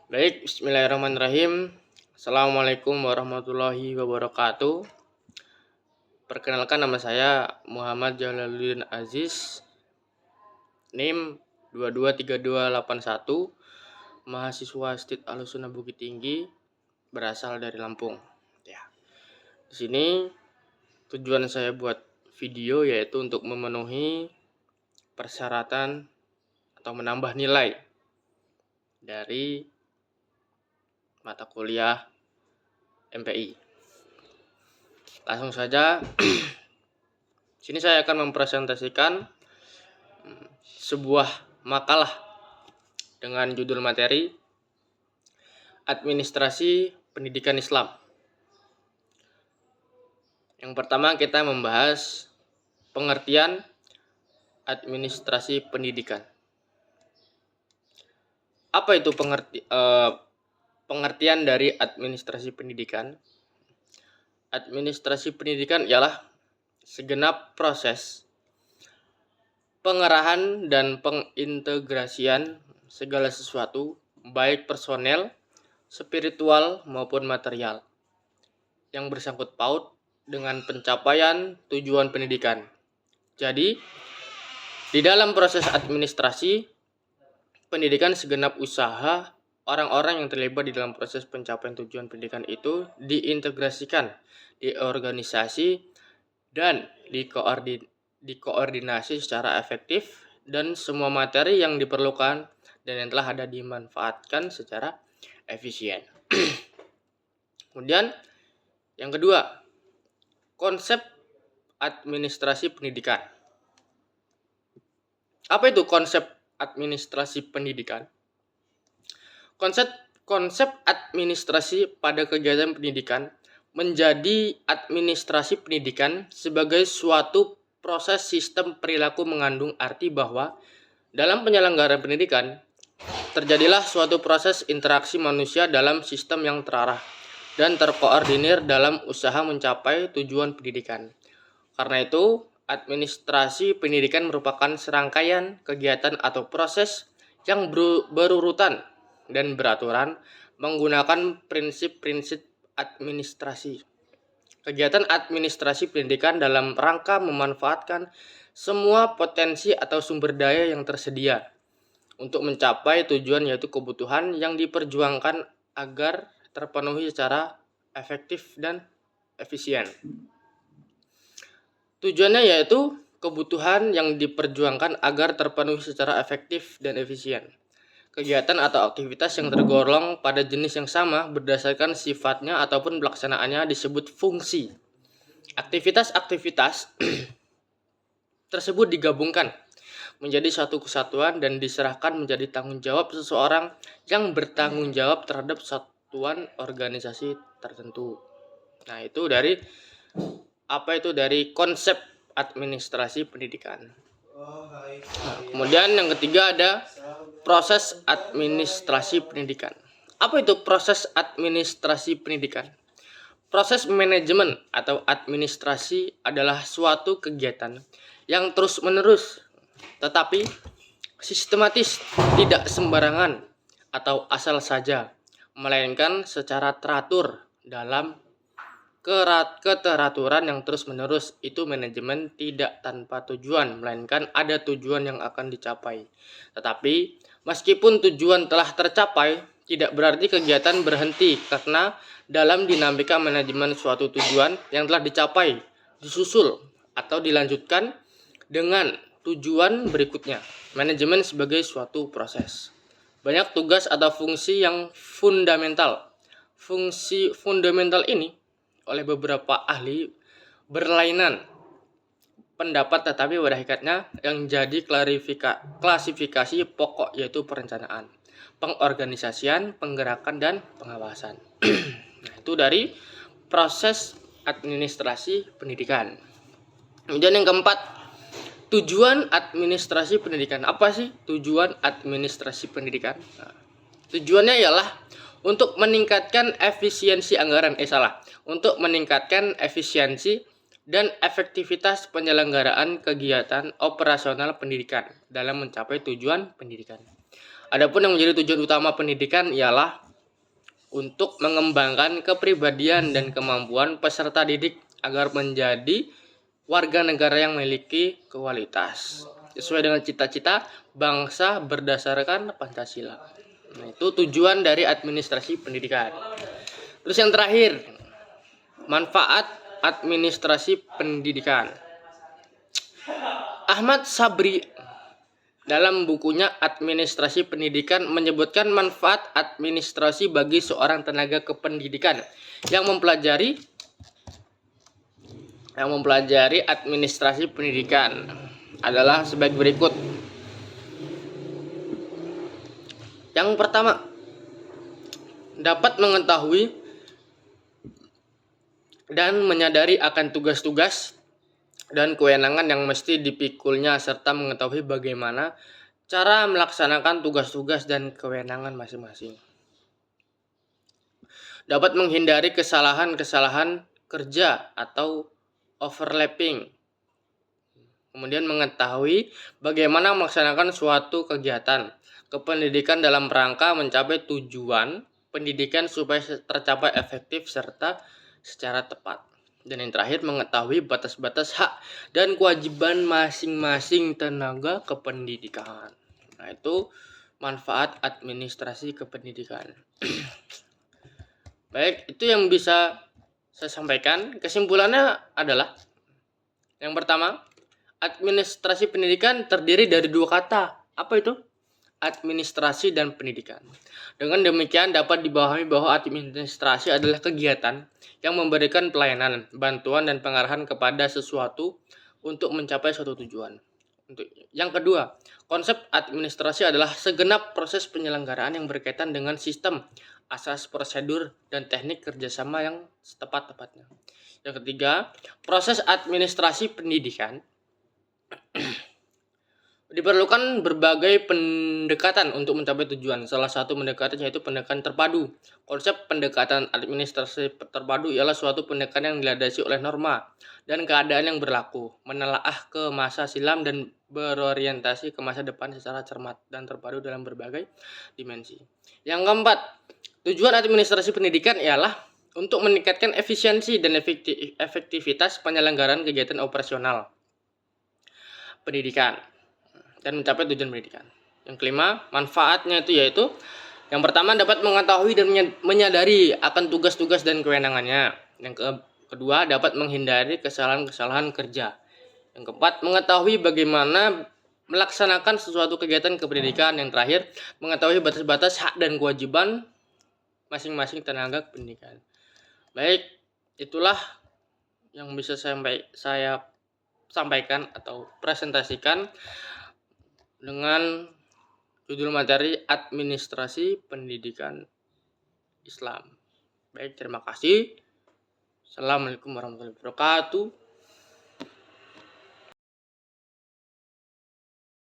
Baik, bismillahirrahmanirrahim. Assalamualaikum warahmatullahi wabarakatuh. Perkenalkan, nama saya Muhammad Jalaluddin Aziz, NIM 223281, mahasiswa STIT Alusuna Bukit Tinggi, berasal dari Lampung. Ya. Di sini tujuan saya buat video yaitu untuk memenuhi persyaratan atau menambah nilai dari mata kuliah MPI. Langsung saja, sini saya akan mempresentasikan sebuah makalah dengan judul materi Administrasi Pendidikan Islam. Yang pertama, kita membahas pengertian administrasi pendidikan. Apa itu pengertian dari administrasi pendidikan? Administrasi pendidikan ialah segenap proses pengerahan dan pengintegrasian segala sesuatu, baik personel, spiritual maupun material, yang bersangkut paut dengan pencapaian tujuan pendidikan. Jadi, di dalam proses administrasi pendidikan, segenap usaha orang-orang yang terlibat di dalam proses pencapaian tujuan pendidikan itu diintegrasikan, diorganisasi, dan dikoordinasi secara efektif, dan semua materi yang diperlukan dan yang telah ada dimanfaatkan secara efisien. Kemudian yang kedua, konsep administrasi pendidikan. Apa itu konsep administrasi pendidikan? Konsep administrasi pada kegiatan pendidikan menjadi administrasi pendidikan sebagai suatu proses sistem perilaku mengandung arti bahwa dalam penyelenggaraan pendidikan terjadilah suatu proses interaksi manusia dalam sistem yang terarah dan terkoordinir dalam usaha mencapai tujuan pendidikan. Karena itu, administrasi pendidikan merupakan serangkaian kegiatan atau proses yang berurutan dan beraturan menggunakan prinsip-prinsip administrasi. Kegiatan administrasi pendidikan dalam rangka memanfaatkan semua potensi atau sumber daya yang tersedia untuk mencapai tujuan, yaitu kebutuhan yang diperjuangkan agar terpenuhi secara efektif dan efisien. Tujuannya yaitu kebutuhan yang diperjuangkan agar terpenuhi secara efektif dan efisien. Kegiatan atau aktivitas yang tergolong pada jenis yang sama berdasarkan sifatnya ataupun pelaksanaannya disebut fungsi. Aktivitas-aktivitas tersebut digabungkan menjadi satu kesatuan dan diserahkan menjadi tanggung jawab seseorang yang bertanggung jawab terhadap satuan organisasi tertentu. Nah, itu dari konsep administrasi pendidikan. Nah, kemudian yang ketiga ada proses administrasi pendidikan. Apa itu proses administrasi pendidikan? Proses manajemen atau administrasi adalah suatu kegiatan yang terus-menerus tetapi sistematis, tidak sembarangan atau asal saja, melainkan secara teratur dalam keteraturan yang terus-menerus. Itu manajemen tidak tanpa tujuan, melainkan ada tujuan yang akan dicapai. Tetapi meskipun tujuan telah tercapai, tidak berarti kegiatan berhenti, karena dalam dinamika manajemen suatu tujuan yang telah dicapai disusul atau dilanjutkan dengan tujuan berikutnya. Manajemen sebagai suatu proses. Banyak tugas atau fungsi yang fundamental. Fungsi fundamental ini oleh beberapa ahli berlainan pendapat, tetapi pada hakikatnya yang jadi klasifikasi pokok yaitu perencanaan, pengorganisasian, penggerakan, dan pengawasan. Nah, itu dari proses administrasi pendidikan. Kemudian yang keempat, tujuan administrasi pendidikan. Apa sih tujuan administrasi pendidikan? Nah, tujuannya ialah untuk meningkatkan efisiensi anggaran. Untuk meningkatkan efisiensi dan efektivitas penyelenggaraan kegiatan operasional pendidikan dalam mencapai tujuan pendidikan. Adapun yang menjadi tujuan utama pendidikan ialah untuk mengembangkan kepribadian dan kemampuan peserta didik agar menjadi warga negara yang memiliki kualitas sesuai dengan cita-cita bangsa berdasarkan Pancasila. Nah, itu tujuan dari administrasi pendidikan. Terus yang terakhir, manfaat administrasi pendidikan. Ahmad Sabri dalam bukunya Administrasi Pendidikan menyebutkan manfaat administrasi bagi seorang tenaga kependidikan yang mempelajari administrasi pendidikan adalah sebagai berikut. Yang pertama, dapat mengetahui dan menyadari akan tugas-tugas dan kewenangan yang mesti dipikulnya serta mengetahui bagaimana cara melaksanakan tugas-tugas dan kewenangan masing-masing. Dapat menghindari kesalahan-kesalahan kerja atau overlapping. Kemudian mengetahui bagaimana melaksanakan suatu kegiatan kependidikan dalam rangka mencapai tujuan pendidikan supaya tercapai efektif serta secara tepat. Dan yang terakhir, mengetahui batas-batas hak dan kewajiban masing-masing tenaga kependidikan. Nah, itu manfaat administrasi kependidikan. Baik, itu yang bisa saya sampaikan. Kesimpulannya adalah, yang pertama, administrasi pendidikan terdiri dari dua kata. Apa itu? Administrasi dan pendidikan. Dengan demikian dapat dipahami bahwa administrasi adalah kegiatan yang memberikan pelayanan, bantuan, dan pengarahan kepada sesuatu untuk mencapai suatu tujuan. Yang kedua, konsep administrasi adalah segenap proses penyelenggaraan yang berkaitan dengan sistem, asas, prosedur, dan teknik kerjasama yang setepat-tepatnya. Yang ketiga, proses administrasi pendidikan diperlukan berbagai pendekatan untuk mencapai tujuan. Salah satu pendekatan yaitu pendekatan terpadu. Konsep pendekatan administrasi terpadu ialah suatu pendekatan yang dilandasi oleh norma dan keadaan yang berlaku, menelaah ke masa silam dan berorientasi ke masa depan secara cermat dan terpadu dalam berbagai dimensi. Yang keempat, tujuan administrasi pendidikan ialah untuk meningkatkan efisiensi dan efektivitas penyelenggaraan kegiatan operasional pendidikan dan mencapai tujuan pendidikan. Yang kelima, manfaatnya itu yaitu yang pertama, dapat mengetahui dan menyadari akan tugas-tugas dan kewenangannya. Yang kedua, dapat menghindari kesalahan-kesalahan kerja. Yang keempat, mengetahui bagaimana melaksanakan sesuatu kegiatan kependidikan. Yang terakhir, mengetahui batas-batas hak dan kewajiban masing-masing tenaga pendidikan. Baik, itulah yang bisa saya sampaikan atau presentasikan dengan judul materi Administrasi Pendidikan Islam. Baik, terima kasih. Assalamualaikum warahmatullahi wabarakatuh.